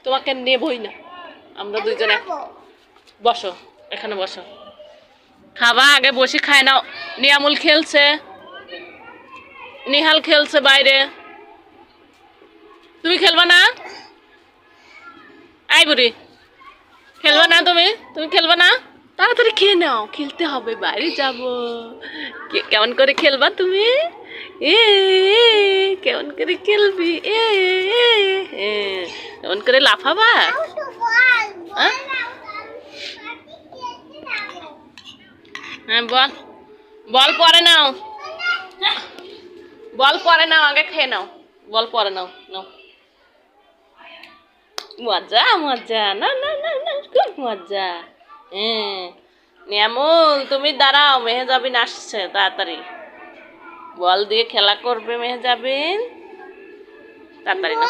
তোমাকে নেবই না। আমরা দুইজনে বসো, এখানে বসো, খাবা আগে বসে খায় নাও। নিয়ামুল খেলছে, নিহাল খেলছে বাইরে। তুমি খেলবা না? আই বুড়ি, খেলবা না? তুমি খেলবা না? তাড়াতাড়ি খেয়ে নাও, খেলতে হবে, বাইরে যাব। কেমন করে খেলবা তুমি? এ কেমন করে খেলবি? কেমন করে লাফাবা? হ্যাঁ বল, বল পরে নাও, বল পরে নাও, আগে খেয়ে নাও, বল পরে নাও। নাও, মজা মজা, না না না না, খুব মজা। হ্যাঁ নিয়ামুল, তুমি দাঁড়াও, মেহেজাবিন আসছে, তাড়াতাড়ি বল দিয়ে খেলা করবে মেহেজাবিন, তাড়াতাড়ি না।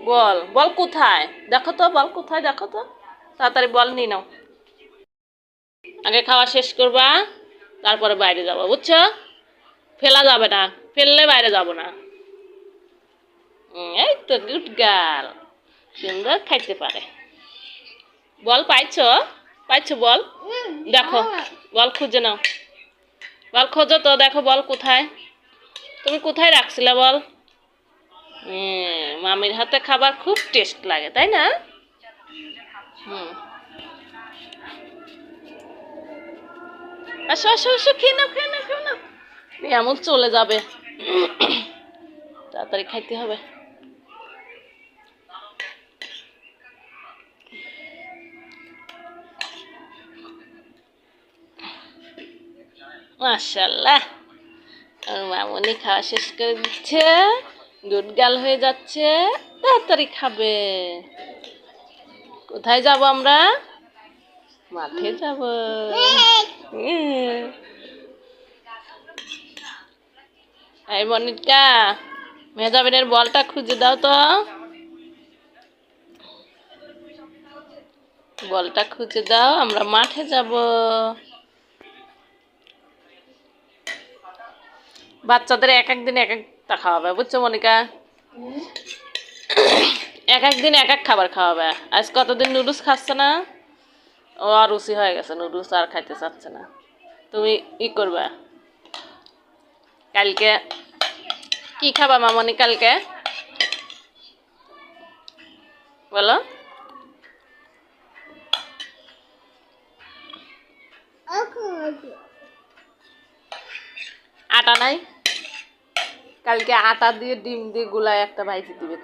বল, বল কোথায় দেখো তো, বল কোথায় দেখো তো, তাড়াতাড়ি বল নিয়ে নাও। আগে খাওয়া শেষ করবা, তারপরে বাইরে যাবো, বুঝছো? ফেলা যাবে না, ফেললে বাইরে যাব না। এই তো গুড গার্ল, সুন্দর খাইতে পারে। বল পাইছো? পাইছো বল? দেখো, বল খুঁজে নাও, বল খোঁজো তো, দেখো বল কোথায়, তুমি কোথায় রাখছিলে বল? মামির হাতে খাবার খুব টেস্ট লাগে, তাই না? আসো আসো আসো, খেয়ে নাও খেয়ে নাও খেয়ে নাও। এমন চলে যাবে, তাড়াতাড়ি খাইতে হবে। মাশাআল্লাহ, আর মামুনি খাওয়া শেষ করে দিচ্ছে, দুধ গাল হয়ে যাচ্ছে, তাড়াতাড়ি খাবে। কোথায় যাব আমরা? মাঠে যাব। এই মনিকা, মেহজাবিনের বলটা খুঁজে দাও তো, বলটা খুঁজে দাও, আমরা মাঠে যাব। বাচ্চাদের এক একদিন এক একটা খাওয়াবে, বুঝছো মনিকা? এক একদিন এক এক খাবার খাওয়াবে। আজ কতদিন নুডলস খাচ্ছে না, ও আর রুচি হয়ে গেছে, নুডলস আর খাইতে চাচ্ছে না। তুমি ই করবা, কালকে কি খাবা মামনি কালকে বলো? আটা নাই, কালকে আটা দিয়ে ডিম দিয়ে গুলায় একটা ভাইজি দিবে।